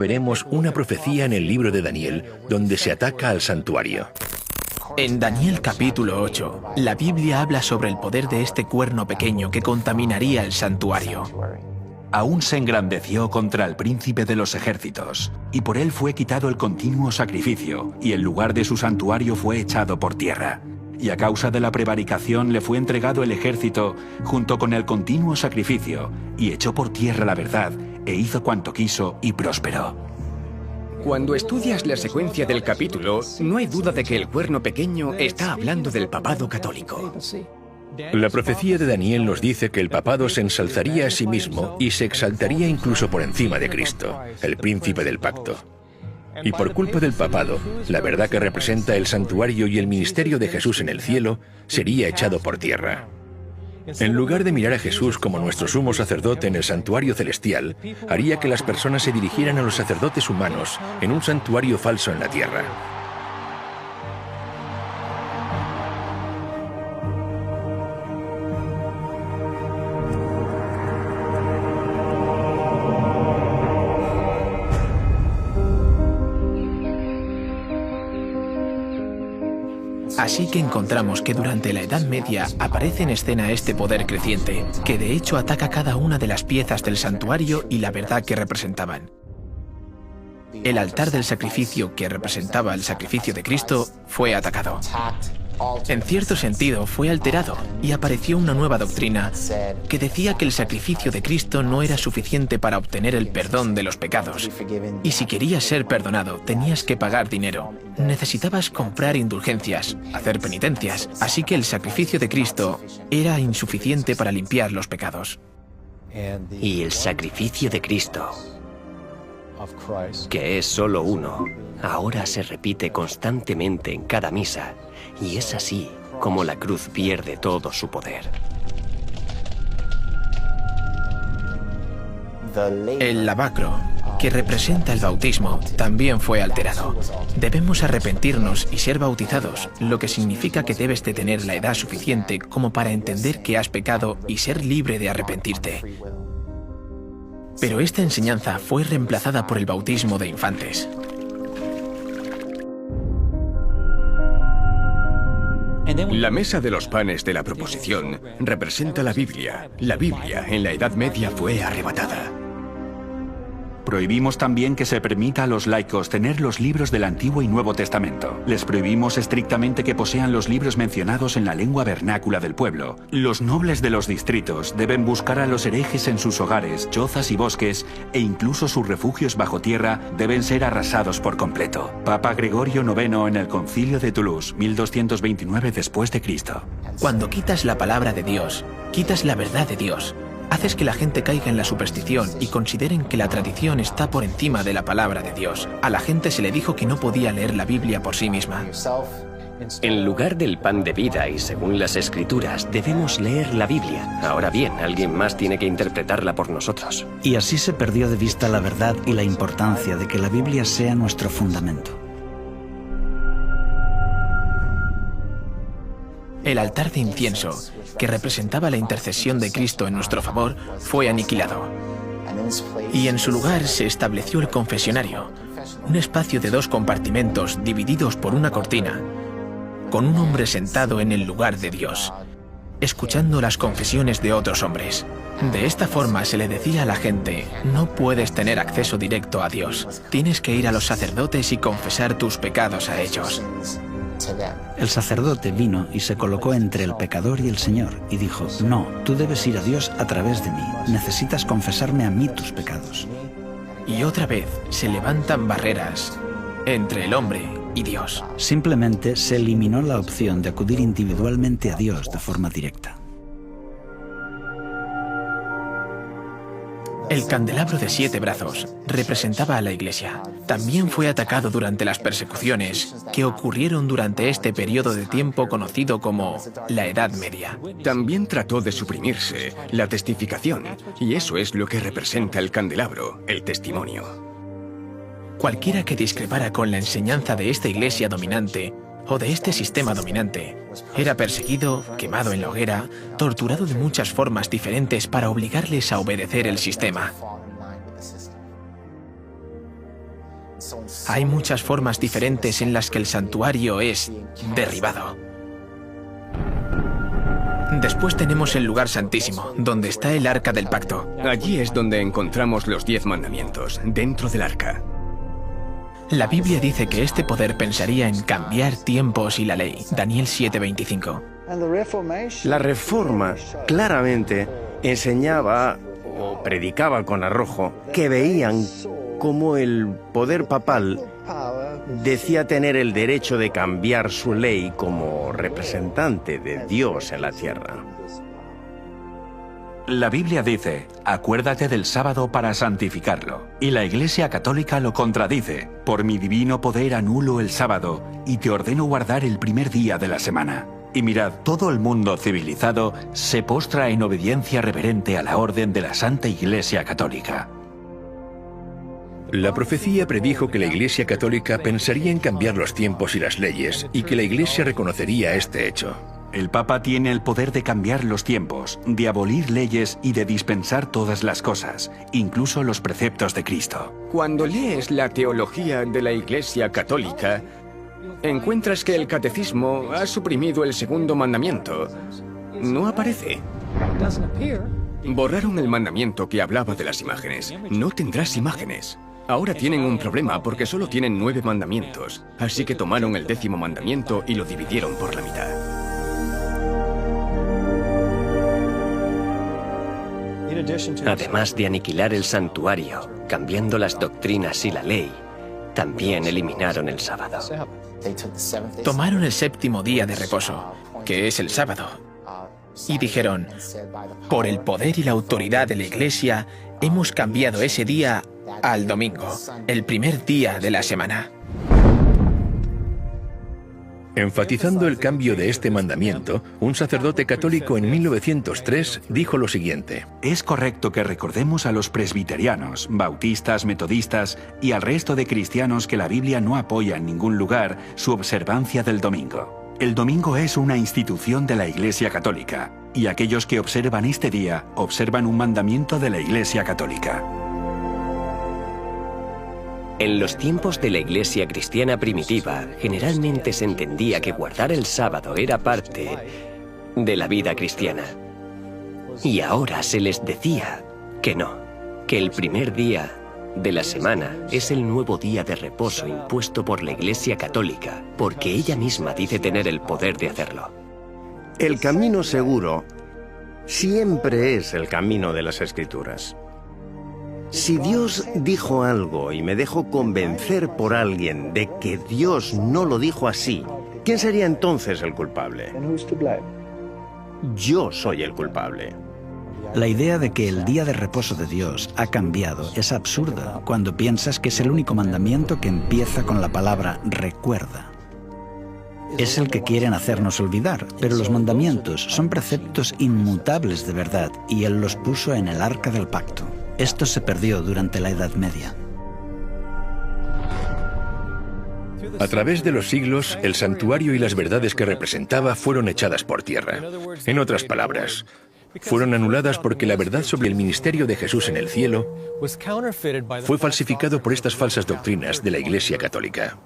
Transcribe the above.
Veremos una profecía en el libro de Daniel donde se ataca al santuario. En Daniel capítulo 8, la Biblia habla sobre el poder de este cuerno pequeño que contaminaría el santuario. Aún se engrandeció contra el príncipe de los ejércitos, y por él fue quitado el continuo sacrificio, y el lugar de su santuario fue echado por tierra. Y a causa de la prevaricación le fue entregado el ejército junto con el continuo sacrificio, y echó por tierra la verdad, e hizo cuanto quiso y prosperó. Cuando estudias la secuencia del capítulo, no hay duda de que el cuerno pequeño está hablando del papado católico. La profecía de Daniel nos dice que el papado se ensalzaría a sí mismo y se exaltaría incluso por encima de Cristo, el príncipe del pacto. Y por culpa del papado, la verdad que representa el santuario y el ministerio de Jesús en el cielo sería echado por tierra. En lugar de mirar a Jesús como nuestro sumo sacerdote en el santuario celestial, haría que las personas se dirigieran a los sacerdotes humanos en un santuario falso en la tierra. Así que encontramos que durante la Edad Media aparece en escena este poder creciente, que de hecho ataca cada una de las piezas del santuario y la verdad que representaban. El altar del sacrificio, que representaba el sacrificio de Cristo, fue atacado. En cierto sentido, fue alterado y apareció una nueva doctrina que decía que el sacrificio de Cristo no era suficiente para obtener el perdón de los pecados. Y si querías ser perdonado, tenías que pagar dinero. Necesitabas comprar indulgencias, hacer penitencias. Así que el sacrificio de Cristo era insuficiente para limpiar los pecados. Y el sacrificio de Cristo, que es solo uno, ahora se repite constantemente en cada misa, y es así como la cruz pierde todo su poder. El lavacro, que representa el bautismo, también fue alterado. Debemos arrepentirnos y ser bautizados, lo que significa que debes de tener la edad suficiente como para entender que has pecado y ser libre de arrepentirte. Pero esta enseñanza fue reemplazada por el bautismo de infantes. La mesa de los panes de la proposición representa la Biblia. La Biblia en la Edad Media fue arrebatada. Prohibimos también que se permita a los laicos tener los libros del Antiguo y Nuevo Testamento. Les prohibimos estrictamente que posean los libros mencionados en la lengua vernácula del pueblo. Los nobles de los distritos deben buscar a los herejes en sus hogares, chozas y bosques, e incluso sus refugios bajo tierra deben ser arrasados por completo. Papa Gregorio IX en el Concilio de Toulouse, 1229 después de Cristo. Cuando quitas la palabra de Dios, quitas la verdad de Dios. Haces que la gente caiga en la superstición y consideren que la tradición está por encima de la palabra de Dios. A la gente se le dijo que no podía leer la Biblia por sí misma. En lugar del pan de vida y según las Escrituras, debemos leer la Biblia. Ahora bien, alguien más tiene que interpretarla por nosotros. Y así se perdió de vista la verdad y la importancia de que la Biblia sea nuestro fundamento. El altar de incienso, que representaba la intercesión de Cristo en nuestro favor, fue aniquilado. Y en su lugar se estableció el confesionario, un espacio de 2 compartimentos divididos por una cortina, con un hombre sentado en el lugar de Dios, escuchando las confesiones de otros hombres. De esta forma se le decía a la gente: no puedes tener acceso directo a Dios, tienes que ir a los sacerdotes y confesar tus pecados a ellos. El sacerdote vino y se colocó entre el pecador y el Señor y dijo: no, tú debes ir a Dios a través de mí, necesitas confesarme a mí tus pecados. Y otra vez se levantan barreras entre el hombre y Dios. Simplemente se eliminó la opción de acudir individualmente a Dios de forma directa. El candelabro de 7 brazos representaba a la Iglesia. También fue atacado durante las persecuciones que ocurrieron durante este periodo de tiempo conocido como la Edad Media. También trató de suprimirse la testificación, y eso es lo que representa el candelabro, el testimonio. Cualquiera que discrepara con la enseñanza de esta Iglesia dominante o de este sistema dominante era perseguido, quemado en la hoguera, torturado de muchas formas diferentes para obligarles a obedecer el sistema. Hay muchas formas diferentes en las que el santuario es derribado. Después tenemos el lugar santísimo, donde está el arca del pacto. Allí es donde encontramos los 10 mandamientos, dentro del arca. La Biblia dice que este poder pensaría en cambiar tiempos y la ley. Daniel 7:25. La Reforma claramente enseñaba o predicaba con arrojo que veían cómo el poder papal decía tener el derecho de cambiar su ley como representante de Dios en la tierra. La Biblia dice, acuérdate del sábado para santificarlo. Y la Iglesia Católica lo contradice, por mi divino poder anulo el sábado y te ordeno guardar el primer día de la semana. Y mirad, todo el mundo civilizado se postra en obediencia reverente a la orden de la Santa Iglesia Católica. La profecía predijo que la Iglesia Católica pensaría en cambiar los tiempos y las leyes, y que la Iglesia reconocería este hecho. El Papa tiene el poder de cambiar los tiempos, de abolir leyes y de dispensar todas las cosas, incluso los preceptos de Cristo. Cuando lees la teología de la Iglesia Católica, encuentras que el catecismo ha suprimido el segundo mandamiento. No aparece. Borraron el mandamiento que hablaba de las imágenes. No tendrás imágenes. Ahora tienen un problema porque solo tienen 9 mandamientos. Así que tomaron el 10º mandamiento y lo dividieron por la mitad. Además de aniquilar el santuario, cambiando las doctrinas y la ley, también eliminaron el sábado. Tomaron el 7º día de reposo, que es el sábado, y dijeron, por el poder y la autoridad de la Iglesia, hemos cambiado ese día al domingo, el primer día de la semana. Enfatizando el cambio de este mandamiento, un sacerdote católico en 1903 dijo lo siguiente: Es correcto que recordemos a los presbiterianos, bautistas, metodistas y al resto de cristianos que la Biblia no apoya en ningún lugar su observancia del domingo. El domingo es una institución de la Iglesia Católica, y aquellos que observan este día observan un mandamiento de la Iglesia Católica. En los tiempos de la Iglesia cristiana primitiva, generalmente se entendía que guardar el sábado era parte de la vida cristiana. Y ahora se les decía que no, que el primer día de la semana es el nuevo día de reposo impuesto por la Iglesia Católica, porque ella misma dice tener el poder de hacerlo. El camino seguro siempre es el camino de las Escrituras. Si Dios dijo algo y me dejo convencer por alguien de que Dios no lo dijo así, ¿quién sería entonces el culpable? Yo soy el culpable. La idea de que el día de reposo de Dios ha cambiado es absurda cuando piensas que es el único mandamiento que empieza con la palabra recuerda. Es el que quieren hacernos olvidar, pero los mandamientos son preceptos inmutables de verdad y Él los puso en el arca del pacto. Esto se perdió durante la Edad Media. A través de los siglos, el santuario y las verdades que representaba fueron echadas por tierra. En otras palabras, fueron anuladas porque la verdad sobre el ministerio de Jesús en el cielo fue falsificado por estas falsas doctrinas de la Iglesia Católica.